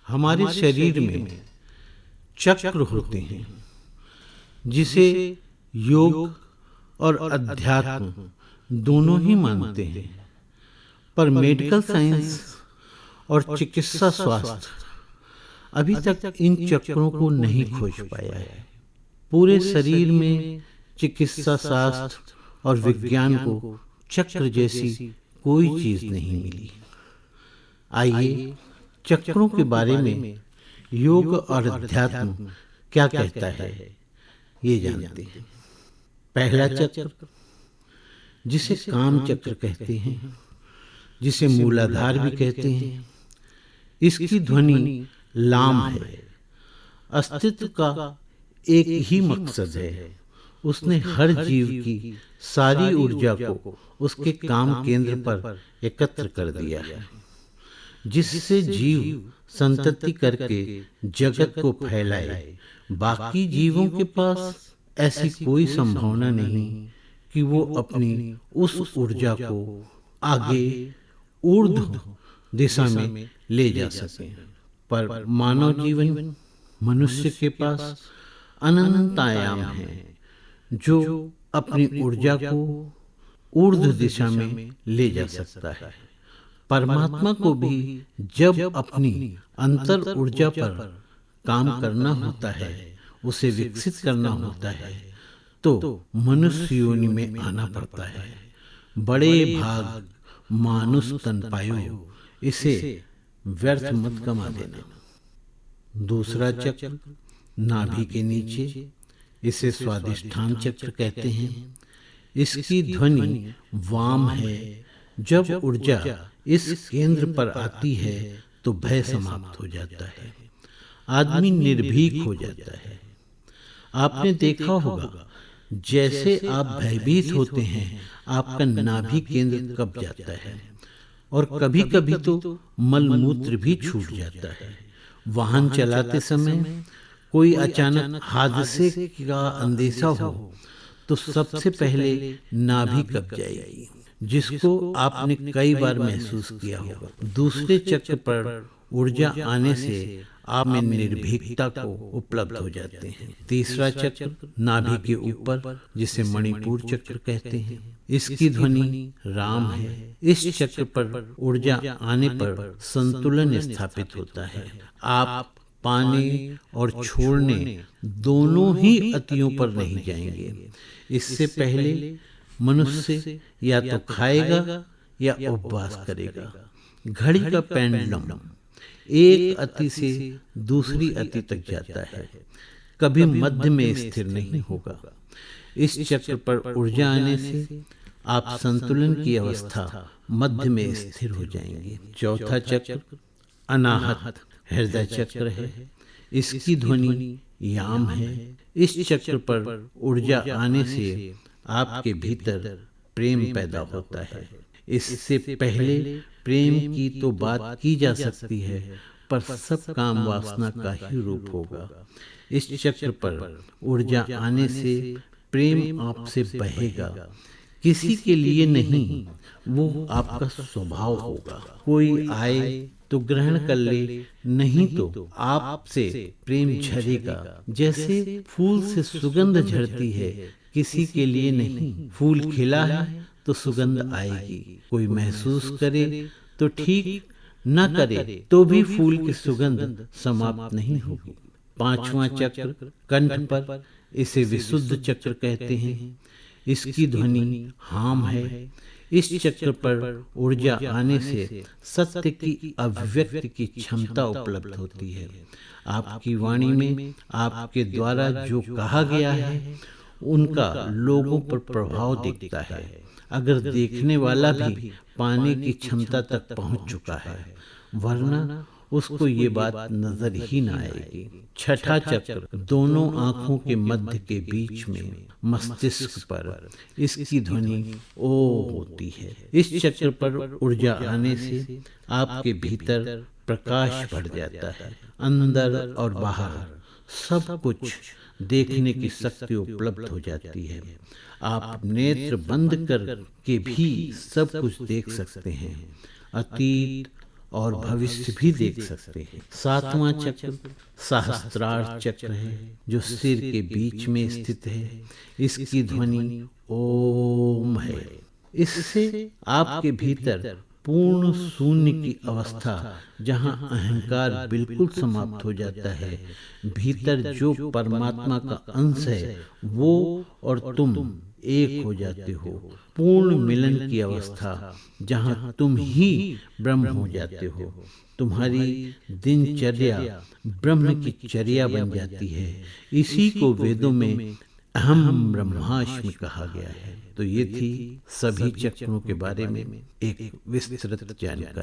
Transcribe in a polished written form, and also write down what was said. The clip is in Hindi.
हमारे शरीर में चक्र होते हैं जिसे योग और अध्यात्म दोनों ही मानते हैं, पर मेडिकल साइंस और चिकित्सा शास्त्र अभी तक इन चक्रों को नहीं खोज पाया है। पूरे शरीर में चिकित्सा शास्त्र और विज्ञान को चक्र जैसी कोई चीज नहीं मिली। आइए चक्रों के बारे में योग और अध्यात्म क्या कहता है ये जानते हैं। पहला चक्र, जिसे काम चक्र कहते हैं, जिसे मूलाधार भी कहते हैं, इसकी ध्वनि लाम है। अस्तित्व का एक ही मकसद है, उसने हर जीव की सारी ऊर्जा को उसके काम केंद्र पर एकत्र कर दिया है, जिससे जीव संतति करके जगत को फैलाए। बाकी जीवों के पास ऐसी कोई संभावना नहीं कि वो अपनी उस ऊर्जा को आगे ऊर्ध्व दिशा में ले जा सके, पर मानव जीवन मनुष्य के पास अनंत आयाम है जो अपनी ऊर्जा को ऊर्ध्व दिशा में ले जा सकता है। परमात्मा को भी जब अपनी अंतर ऊर्जा पर काम करना होता है, उसे विकसित करना होता है, तो मनुष्य योनि में आना पड़ता है। बड़े भाग मानुष तन पायो, इसे व्यर्थ मत गमा देना। दूसरा चक्र नाभि के नीचे, इसे स्वादिष्ठान चक्र कहते हैं। इसकी ध्वनि वाम है। जब ऊर्जा इस केंद्र पर आती है तो भय समाप्त हो जाता है, आदमी निर्भीक हो जाता है। आपने देखा होगा, जैसे आप भयभीत होते हैं आपका नाभि केंद्र कब जाता है, और कभी कभी तो मलमूत्र भी छूट जाता है। वाहन चलाते समय कोई अचानक हादसे का अंदेशा हो तो सबसे पहले नाभि कब जाएगी, जिसको आपने कई बार महसूस किया होगा। दूसरे चक्र पर ऊर्जा आने से आप में निर्भीकता को उपलब्ध हो जाते हैं। तीसरा चक्र नाभि के ऊपर, जिसे मणिपुर चक्र कहते हैं। इसकी ध्वनि राम है। इस चक्र पर ऊर्जा आने पर संतुलन स्थापित होता है। आप पाने और छोड़ने दोनों ही अतियों पर नहीं जाएंगे। इससे पहले मनुष्य या तो खाएगा या उपवास करेगा। घड़ी का पेंडुलम एक अति से दूसरी अति तक जाता है, कभी मध्य में स्थिर नहीं होगा। इस चक्र पर ऊर्जा आने से आप संतुलन की अवस्था मध्य में स्थिर हो जाएंगे। चौथा चक्र अनाहत हृदय चक्र है। इसकी ध्वनि याम है। इस चक्र पर ऊर्जा आने से आपके भीतर प्रेम पैदा होता है। इससे पहले प्रेम की तो बात की जा सकती है, पर सब काम वासना का ही रूप होगा। इस चक्र पर ऊर्जा आने से प्रेम आपसे बहेगा, किसी के लिए नहीं, वो आपका स्वभाव होगा। कोई आए तो ग्रहण कर ले, नहीं तो आपसे प्रेम झरेगा। जैसे फूल से सुगंध झरती है, किसी के लिए नहीं। फूल खिला है तो सुगंध आएगी। कोई महसूस करे तो ठीक, न करे तो भी फूल की सुगंध समाप्त नहीं होगी। पांचवा चक्र कंठ पर, इसे विशुद्ध चक्र कहते हैं। इसकी ध्वनि हाम है। इस चक्र पर ऊर्जा आने से सत्य की अभिव्यक्ति की क्षमता उपलब्ध होती है। आपकी वाणी में आपके द्वारा जो कहा गया है उनका लोगों पर प्रभाव दिखता है, अगर देखने वाला भी पाने की क्षमता तक पहुंच चुका है, वरना उसको ये बात नजर ही न आएगी। छठा चक्र दोनों आंखों के मध्य के बीच में मस्तिष्क पर, इसकी ध्वनि ओ होती है। इस चक्र पर ऊर्जा आने से आपके भीतर प्रकाश बढ़ जाता है। अंदर और बाहर सब कुछ देखने की शक्ति उपलब्ध हो जाती है। आप नेत्र बंद करके भी सब कुछ देख सकते हैं। अतीत, और भविष्य भी देख सकते हैं। सातवां चक्र सहस्त्रार चक्र है, जो सिर के बीच में स्थित है। इसकी ध्वनि ओम है। इससे आपके भीतर पूर्ण शून्य की अवस्था, जहां अहंकार बिल्कुल समाप्त हो जाता है, भीतर जो परमात्मा का अंश है वो और तुम एक हो जाते हो। पूर्ण मिलन की अवस्था, जहां तुम ही ब्रह्म हो जाते हो। तुम्हारी दिनचर्या ब्रह्म की चर्या बन जाती है। इसी को वेदों में अहम ब्रह्मास्मि कहा गया है। तो ये थी सभी चक्रों के बारे में एक विस्तृत जानकारी।